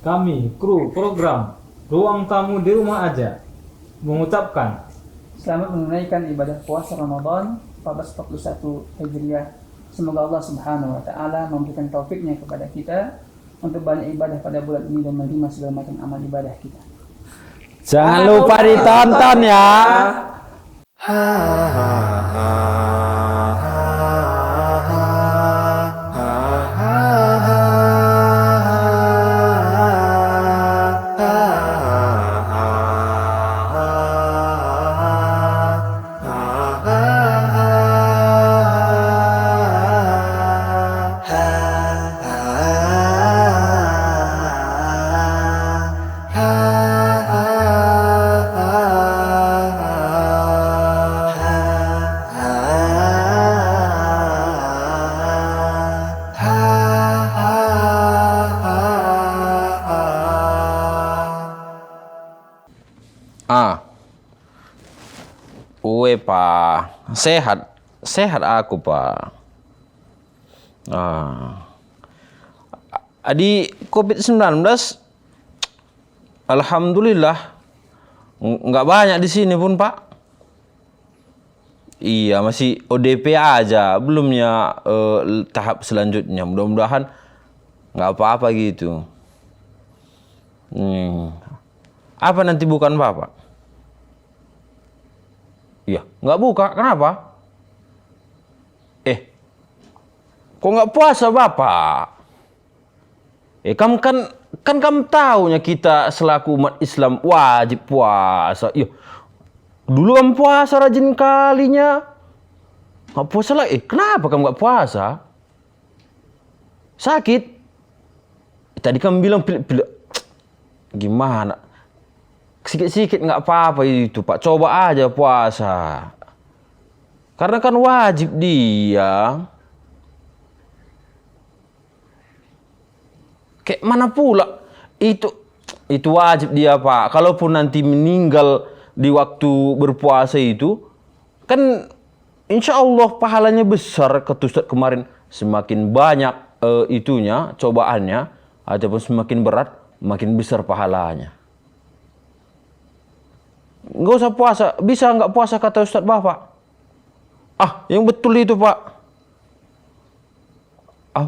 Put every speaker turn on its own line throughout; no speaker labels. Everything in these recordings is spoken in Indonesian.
Kami, kru program Ruang Tamu di Rumah Aja, mengucapkan
selamat menunaikan ibadah puasa Ramadan 1441 Hijriah. Semoga Allah Subhanahu wa taala memberikan taufiknya kepada kita untuk banyak ibadah pada bulan ini dan menerima segala macam amal ibadah kita.
Jangan lupa ditonton ya. Pak, sehat aku Pak. Adi COVID-19, alhamdulillah nggak banyak di sini pun Pak. Iya masih ODP aja, belumnya tahap selanjutnya. Mudah-mudahan nggak apa-apa gitu. Apa nanti bukan Bapak? Iya, nggak buka. Kenapa? Kok nggak puasa Bapak? Kamu kan kamu tahunya kita selaku umat Islam wajib puasa. Iya, dulu kamu puasa rajin kalinya. Nggak puasa lagi. Kenapa kamu nggak puasa? Sakit? Tadi kamu bilang pilek. Gimana? Sikit-sikit nggak apa-apa itu Pak, coba aja puasa. Karena kan wajib dia. Kayak mana pula? Itu wajib dia Pak. Kalaupun nanti meninggal di waktu berpuasa itu, kan insya Allah pahalanya besar. Kata Ustadz kemarin, semakin banyak itunya, cobaannya, ataupun semakin berat, makin besar pahalanya. Nggak usah puasa, bisa nggak puasa kata Ustadz Bapak. Yang betul itu Pak.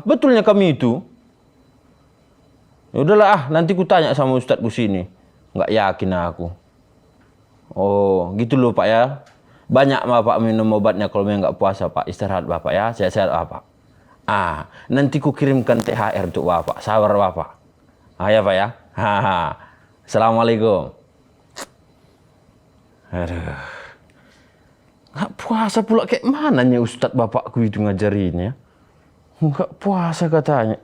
Betulnya kami itu. Ya udahlah nanti ku tanya sama Ustadz ku sini. Nggak yakin aku. Oh gitu loh Pak ya. Banyak Bapak minum obatnya kalau memang nggak puasa Pak. Istirahat Bapak ya, sehat-sehat Bapak. Nanti ku kirimkan THR untuk Bapak. Sabar Bapak. Ya Pak ya. Assalamualaikum. Aduh, nggak puasa pula kayak mananya Ustadz Bapakku itu ngajarinnya. Nggak puasa katanya.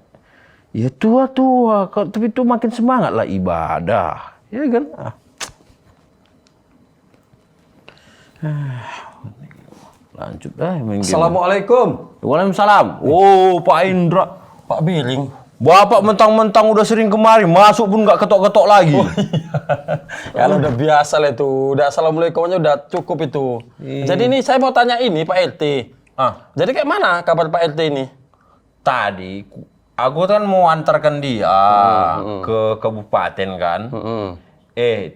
Ya tua-tua, tapi itu makin semangat lah ibadah. Ya kan? Lanjut dah.
Assalamualaikum.
Waalaikumsalam. Oh Pak Indra.
Pak Billing.
Bapak mentang-mentang udah sering kemari, masuk pun nggak ketok-ketok lagi.
Ya udah biasa lah itu. Udah assalamualaikumnya udah cukup itu. Jadi ini saya mau tanya ini Pak LT. Jadi kayak mana kabar Pak LT ini?
Tadi aku kan mau antarkan dia ke kabupaten kan.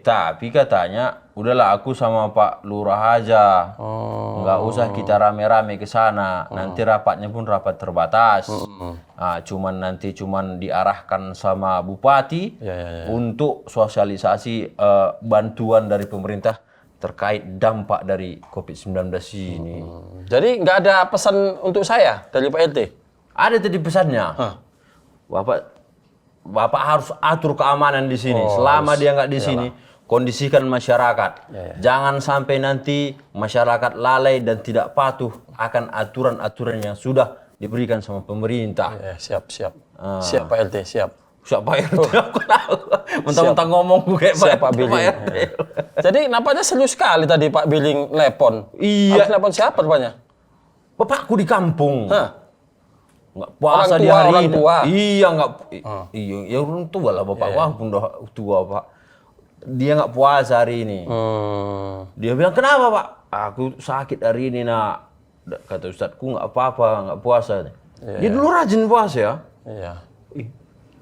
Tapi katanya udahlah aku sama Pak Lurah aja. Nggak usah kita rame-rame ke sana. Nanti rapatnya pun rapat terbatas. Cuman diarahkan sama Bupati untuk sosialisasi bantuan dari pemerintah terkait dampak dari COVID-19 ini.
Jadi nggak ada pesan untuk saya dari Pak LT?
Ada tadi pesannya. Bapak harus atur keamanan di sini. Selama dia nggak di sini, kondisikan masyarakat. Jangan sampai nanti masyarakat lalai dan tidak patuh akan aturan-aturan yang sudah diberikan sama pemerintah.
Siap. Siap Pak LT, siap.
Siap Pak RT. Mentang-mentang ngomong kayak
Pak Billing. Jadi nampaknya serius sekali tadi Pak Billing telepon.
Iya.
Habis telepon siapa rupanya?
Bapakku di kampung. Nggak puasa di hari
orang
ini.
tua.
Iya nggak. Iya, ya orang tua lah bapak. Wah pun udah tua Pak. Dia nggak puasa hari ini. Dia bilang kenapa Pak? Aku sakit hari ini nak. Kata Ustadzku nggak apa-apa, nggak puasa. Dia dulu rajin puasa ya.
Iya.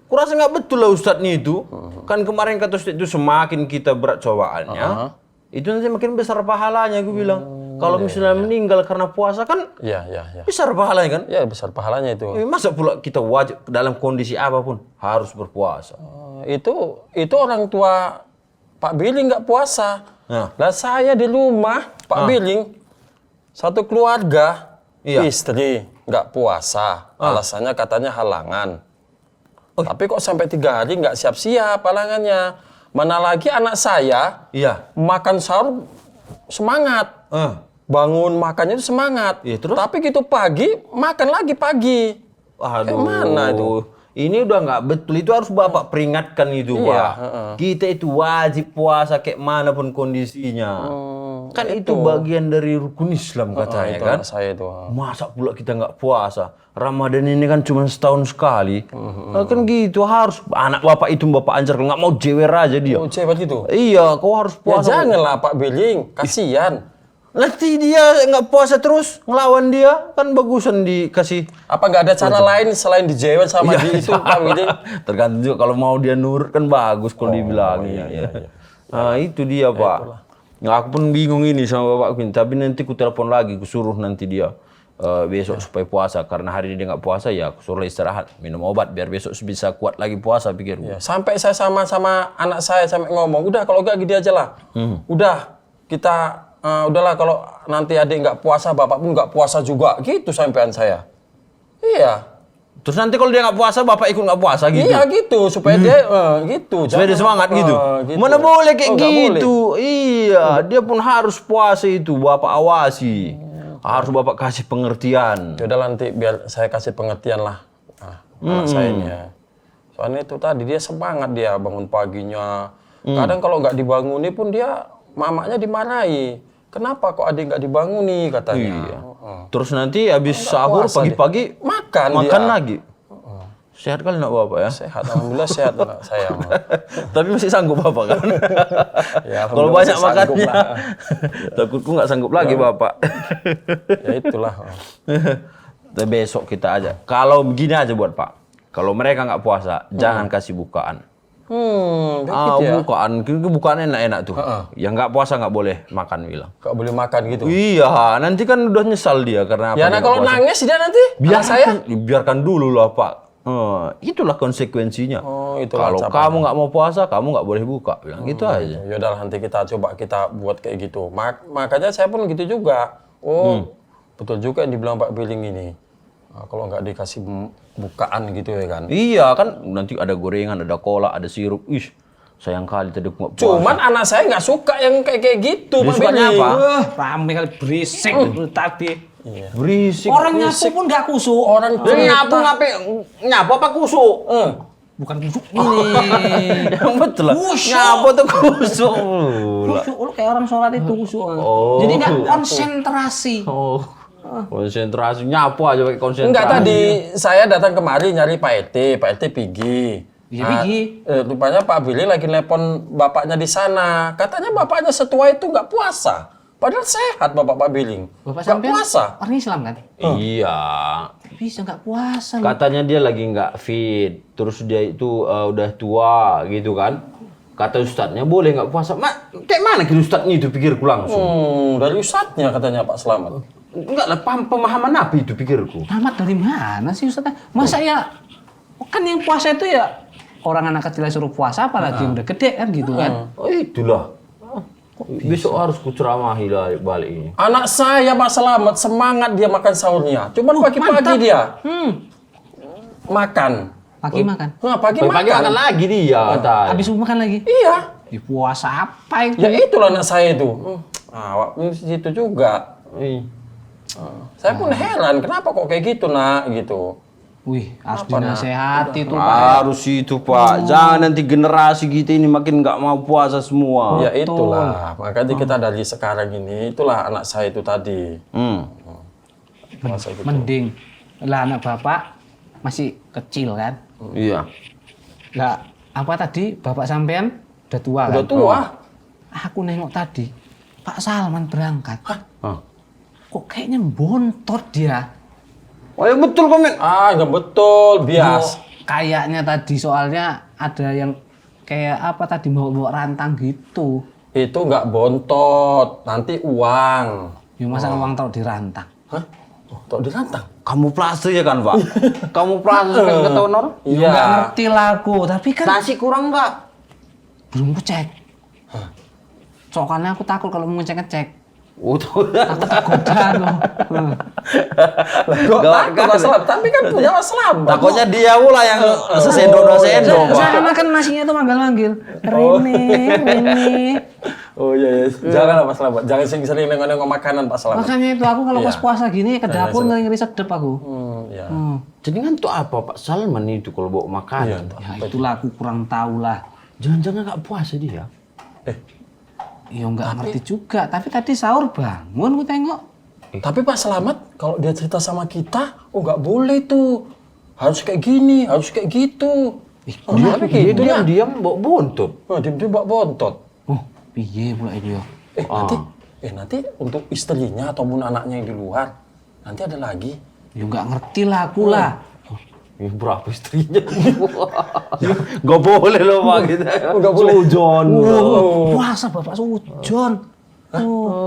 kurasa nggak betul lah Ustadz nih itu. Kan kemarin kata Ustadz itu semakin kita berat cobaannya, itu nanti makin besar pahalanya, gue bilang. Kalau misalnya meninggal karena puasa kan
Iya.
besar pahalanya kan?
Ya besar pahalanya itu.
Masa pula kita wajib dalam kondisi apapun harus berpuasa?
Itu orang tua Pak Billing nggak puasa.
Nah.
Lah saya di rumah Pak Billing satu keluarga, istri nggak puasa, alasannya katanya halangan. Tapi kok sampai 3 hari nggak siap-siap halangannya. Mana lagi anak saya makan sahur semangat, bangun makannya itu semangat.
Terus?
Tapi gitu pagi makan lagi pagi.
Aduh,
mana itu?
Ini udah nggak betul. Itu harus Bapak peringatkan itu, Pak. Kita itu wajib puasa kayak manapun kondisinya. Kan itu bagian dari rukun Islam katanya
itu
kan.
anak saya itu.
Masa pula kita nggak puasa? Ramadan ini kan cuma setahun sekali. Kan gitu harus. Anak Bapak itu Bapak anjar nggak mau jewer aja dia.
Oh, cepat gitu.
Iya, kau harus
Ya
puasa.
janganlah Pak Billing, kasihan.
Nanti dia nggak puasa terus ngelawan dia kan bagusan dikasih.
Apa nggak ada cara lain selain dijewel sama di itu Pak Billing?
Tergantung juga kalau mau dia nurut kan bagus kalau dibilangin. Nah itu dia Pak. Ya, aku pun bingung ini sama Bapak Queen. Tapi nanti ku telepon lagi, ku suruh nanti dia besok supaya puasa. Karena hari ini dia nggak puasa ya aku suruh istirahat, minum obat biar besok bisa kuat lagi puasa pikir.
Ya, sampai saya sama anak saya sampai ngomong, udah kalau nggak gini aja lah. Udah kita udahlah kalau nanti adik nggak puasa, bapak pun nggak puasa juga. Gitu sampean saya. Iya.
Terus nanti kalau dia nggak puasa, Bapak ikut nggak puasa gitu?
Iya gitu, supaya dia gitu.
Supaya dia semangat gitu?
gitu.
Mana boleh kayak gitu?
Boleh.
Iya, dia pun harus puasa itu, Bapak awasi. Harus Bapak kasih pengertian.
Yaudah nanti biar saya kasih pengertian lah. Anak saya ini ya. Soalnya itu tadi dia semangat dia bangun paginya. Kadang kalau nggak dibanguni pun dia mamanya dimarahi. Kenapa kok adik nggak dibanguni katanya.
Iya. Terus nanti habis sahur pagi-pagi
makan
dia.
lagi.
Sehat kali nak Bapak ya?
Sehat, alhamdulillah sehat anak saya.
Tapi masih sanggup Bapak kan?
Ya,
kalau banyak makannya, takutku nggak sanggup lagi Bapak.
Ya itulah.
Besok kita aja. Kalau begini aja buat Pak. Kalau mereka nggak puasa, jangan kasih bukaan.
Ya?
Bukaan enak-enak tuh. Yang nggak puasa nggak boleh makan bilang.
Nggak boleh makan gitu.
Iya, nanti kan udah nyesal dia karena apa?
Ya, nah kalau nangis dia nanti.
Biarkan dulu lah Pak. Itulah konsekuensinya. Kalau
capanya.
kamu nggak mau puasa, kamu nggak boleh buka. Bilang gitu aja.
Ya udah nanti kita coba kita buat kayak gitu. Makanya saya pun gitu juga. Betul juga yang dibilang Pak Billing ini. Kalau nggak dikasih bukaan gitu ya kan.
Iya kan nanti ada gorengan, ada kolak, ada sirup. Ih, sayang kali tadi aku nggak puasa.
Cuman anak saya nggak suka yang kayak gitu.
Dia
Pak
sukanya
Billing.
apa?
Rame kali berisik tadi.
Berisik.
Orang nyapu pun nggak kusuk.
Orang
nyapu nyapu apa kusuk?
Bukan kusuk ini.
Yang betul lah.
Kusuk.
Nyapu tuh kusuk.
Kusuk lu kayak orang sholat itu kusuk.
Oh.
Jadi nggak konsentrasi.
Oh. Konsentrasi nyapu aja pakai konsentrasi.
Enggak, tadi saya datang kemari nyari Pak LT pergi.
Iya, pergi.
Rupanya Pak Billy lagi nelpon bapaknya di sana. Katanya bapaknya setua itu nggak puasa. Padahal sehat Pak Billy.
Bapak
Nggak
sampean
puasa.
orang Islam kan?
Iya.
Bisa nggak puasa lu.
Katanya dia lagi nggak fit. Terus dia itu udah tua gitu kan. Kata ustadznya boleh nggak puasa. Kayak mana gitu ustadznya itu pikirku langsung.
Dari ustadznya katanya Pak Slamet.
Enggak lah, pemahaman apa itu pikirku?
Tamat dari mana sih Ustaz? Masa ya kan yang puasa itu ya orang anak kecil suruh puasa apalagi yang udah gede kan gitu kan.
Oh itulah. Besok harus kuceramahi lah balik ini.
Anak saya Pak Slamet semangat dia makan sahurnya. Cuman pagi-pagi dia makan.
Pagi makan.
Pagi makan lagi dia katanya.
Habis makan lagi.
Iya.
Di puasa apa itu?
Ya itulah anak saya itu. Awak situ juga. Saya pun heran kenapa kok kayak gitu nak gitu.
Wih, harus dinasehati tuh Pak.
Harus itu Pak. Jangan nanti generasi kita ini makin nggak mau puasa semua.
Ya itulah. Makanya kita dari sekarang ini itulah anak saya itu tadi. Puasa gitu.
Mending lah anak bapak masih kecil kan.
Iya.
Lah apa tadi bapak sampean udah tua kan?
Udah tua.
Aku nengok tadi Pak Salman berangkat.
Hah?
Kok kayaknya bontot dia.
Oh ya betul komen.
Nggak betul, bias.
kayaknya tadi soalnya ada yang kayak apa tadi bawa rantang gitu.
Itu nggak bontot, nanti uang.
Ya masa uang taruh di rantang.
Hah? Oh, tok dirantang?
Kamuflase ya kan, Pak? Kamuflase kan kata orang.
Ya nggak ngerti lah aku, tapi kan
Nasi kurang nggak?
belum ku cek. Soalnya aku takut kalau mau ngecek.
Oh, tuh.
Aku takut loh.
Kok takut Mas Selamat? Tapi kan punya Mas Selamat.
Takutnya dia pula yang sesendok dua sendok, Pak.
Saya kan nasinya tuh manggil-manggil. Rini.
Oh iya, jangan Mas Selamat. Jangan sering-sering nengok-nengok makanan Pak Selamat.
Makanya itu aku kalau pas
Iya.
puasa gini ke dapur ngeri sedep aku.
Ya.
Jadi kan tuh apa Pak Salman itu kalau bawa makanan?
Ya itulah aku kurang tahu lah.
Jangan-jangan nggak puasa dia?
Ya nggak ngerti juga. Tapi tadi sahur bangun aku tengok.
Tapi Pak Selamat, kalau dia cerita sama kita, oh nggak boleh tuh. Harus kayak gini, harus kayak gitu. Tapi
Dia
gitu ya.
diam-diam bawa buntut.
Oh, dia bawa bontot.
Oh, piye pula itu ya?
Nanti untuk istrinya ataupun anaknya yang di luar, nanti ada lagi.
Ya nggak ngerti lah aku lah.
Ya, berapa istrinya? Gak boleh loh Pak kita.
Nggak boleh.
Sujon.
Puasa Bapak Sujon.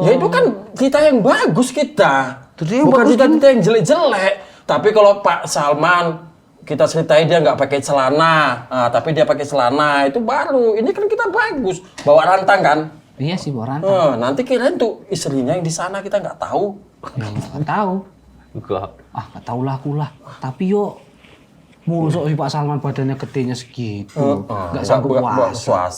Ya itu kan kita yang bagus kita.
Yang
Bukan
bagus
kita yang jelek-jelek. Tapi kalau Pak Salman kita ceritain dia nggak pakai celana, tapi dia pakai celana itu baru. Ini kan kita bagus. Bawa rantang kan?
Iya sih bawa rantang.
Nanti kirain tuh istrinya yang di sana kita nggak tahu.
Ya nggak tahu.
Enggak.
Nggak tahu lah aku lah. Tapi yo musuk Pak Salman badannya gedenya segitu. Nggak sanggup puasa.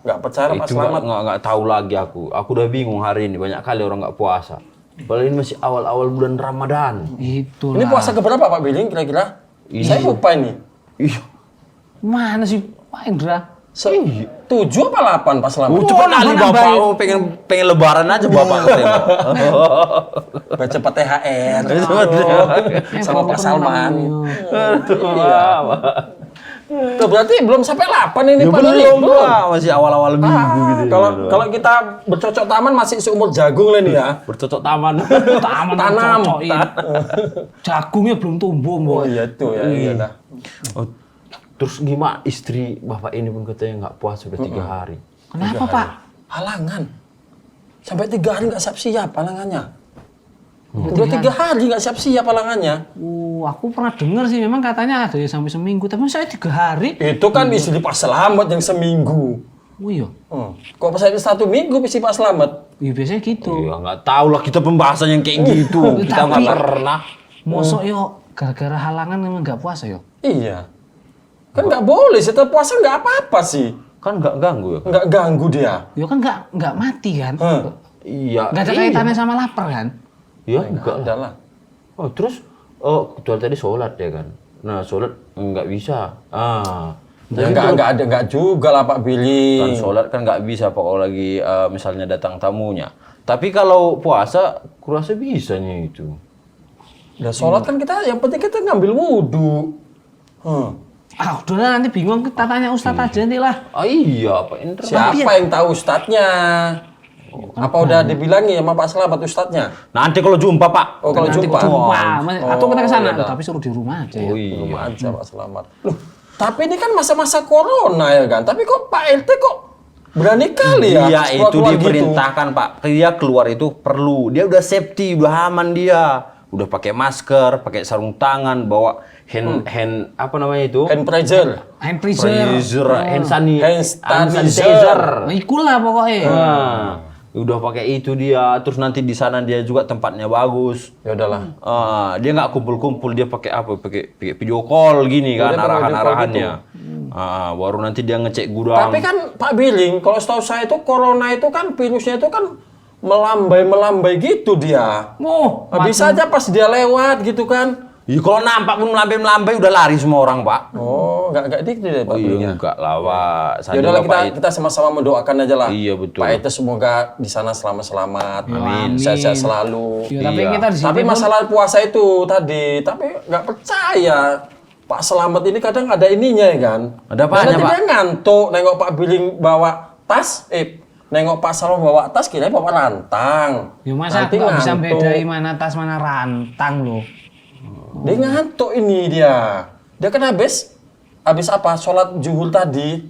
Nggak percaya Pak
Itu
Selamat.
nggak tahu lagi aku. Aku udah bingung hari ini, banyak kali orang nggak puasa. Padahal ini masih awal-awal bulan Ramadan.
Itulah.
Ini puasa keberapa Pak Biling kira-kira? Saya lupa ini.
Iya.
Mana sih Pak Indra?
7 apa 8 Pak Selamat?
Cepat kali Bapak, oh, pengen lebaran aja Bapak katanya.
Baca cepat THR. Sama Pak Salman.
Iya.
Tuh, berarti belum sampai 8 ini
Ya
Pak Biling.
belum Pak, masih awal-awal minggu gitu.
Kalau kita bercocok taman masih seumur jagung lah nih ya.
Bercocok taman.
Taman
Tanam.
cocokin. Jagungnya belum tumbuh,
Oh
Mbok.
iya tuh ya, iya dah.
Oh, terus gimana istri Bapak ini pun katanya nggak puasa udah 3 hari.
Kenapa, Pak?
Halangan. Sampai 3 hari nggak siap-siap halangannya. Udah 3 hari nggak siap-siap halangannya.
Aku pernah dengar sih memang katanya ada yang sampai seminggu, tapi saya 3 hari.
Itu kan istri Pak Selamat yang seminggu.
Oh iya.
Kok pas saya 1 minggu istri Pak Selamat?
Iya biasanya gitu.
Ya nggak tahu lah kita pembahasan yang kayak gitu. Kita nggak
Tapi-
pernah.
Mosok yo gara-gara halangan memang nggak puasa yo.
Iya. Kan nggak boleh, setelah puasa nggak apa-apa sih.
Kan nggak ganggu ya.
Nggak ganggu dia.
Yo kan nggak mati kan?
Iya.
Nggak ada kaitannya sama lapar kan?
Iya enggak.
Ada lah.
Oh terus kecuali tadi sholat ya kan. Nah sholat nggak bisa.
Ya nggak juga lah Pak Billy.
Kan sholat kan nggak bisa Pak kalau lagi misalnya datang tamunya. Tapi kalau puasa kurasa bisanya itu.
Udah sholat kan kita, yang penting kita ngambil wudhu.
Udah lah, nanti bingung kita tanya Ustadz aja nanti lah.
Oh iya Pak Indra.
Siapa yang tahu ustadznya? Apa udah dibilangi sama Pak Selamat ustadznya?
Nanti kalau jumpa Pak.
Oh kalau
Nanti
jumpa.
Atau kita ke sana,
iya dah.
tapi suruh di rumah aja ya.
Oh iya.
Rumah aja Pak Selamat. Loh, tapi ini kan masa-masa corona ya kan? Tapi kok Pak RT kok berani kali ya?
Dia itu
keluar-keluar
diperintahkan Pak. Dia keluar itu perlu. Dia udah safety, udah aman dia. Udah pakai masker, pakai sarung tangan, bawa hand apa namanya itu?
Hand pressure.
Hand freezer.
hand
Hand
sanitizer.
Nah, ikulah pokoknya.
Nah, udah pakai itu dia. Terus nanti di sana dia juga tempatnya bagus.
Ya udahlah.
Dia nggak kumpul-kumpul, dia pakai apa? Pakai video call gini kan,
dia pakai video call
arahan-arahannya. Baru nanti dia ngecek gudang.
Tapi kan Pak Billing, kalau setahu saya itu corona itu kan virusnya itu kan melambai gitu dia. Bisa aja pas dia lewat gitu kan.
Ya, kalau nampak pun melambai-melambai udah lari semua orang Pak.
Oh, nggak gitu deh Pak
Oh
Billing
iya
ya.
enggak lah Pak.
Ya udahlah kita sama-sama mendoakan aja lah.
Iya, betul.
Pak RT semoga di sana selamat-selamat.
Amin.
Sehat-sehat selalu.
Ya, tapi
Iya.
kita di sini
Tapi masalah puasa itu tadi, tapi nggak percaya. Pak Selamat ini kadang ada ininya ya kan.
Ada apanya,
Nanti
Pak?
dia ngantuk, nengok Pak Billing bawa tas, nengok Pak Selamat bawa tas, kira bawa rantang.
Ya masa
Nanti
aku nggak bisa
ngantuk.
bedain mana tas mana rantang loh.
Dia ngantuk ini dia. Dia kan habis habis apa? Sholat zuhur tadi.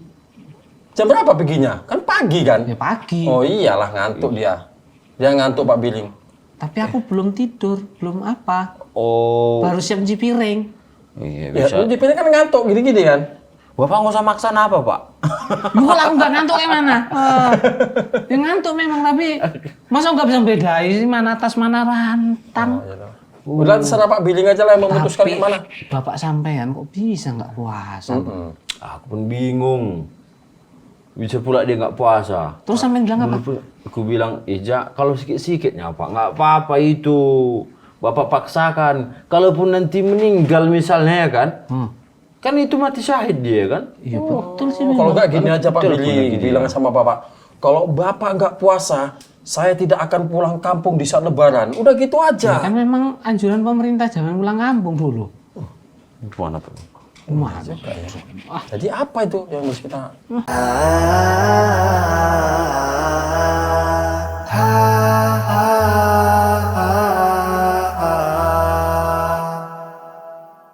Jam berapa perginya? Kan pagi kan?
Ya pagi.
Oh iyalah ngantuk dia. Dia ngantuk Pak Billing.
Tapi aku belum tidur, belum apa.
Oh,
Baru siap cuci piring.
iya
Ya,
bisa.
lu dipilih kan ngantuk gini-gini kan?
Bapak nggak usah maksa apa, Pak?
Lu lah aku nggak ngantuk yang mana? Ya ngantuk memang, tapi masa nggak bisa bedain sih mana atas mana rantang.
Udah terserah Pak Billing aja lah yang memutuskan
Tapi
gimana.
bapak sampean kok bisa nggak puasa?
Aku pun bingung. Bisa pula dia nggak puasa.
Terus sampean bilang apa?
Aku bilang, Ija, kalau sikit-sikitnya Pak, nggak apa-apa itu. Bapak paksakan. Kalaupun nanti meninggal misalnya ya kan, kan itu mati syahid dia kan.
Iya betul sih.
Kalau nggak gini aja Pak
Betul,
Billing,
betul,
bilang sama Bapak, kalau Bapak nggak puasa, saya tidak akan pulang kampung di saat Lebaran. Udah gitu
Ya
aja.
kan memang anjuran pemerintah jangan pulang kampung dulu.
Gimana Pak?
Mana?
Jadi apa itu yang harus kita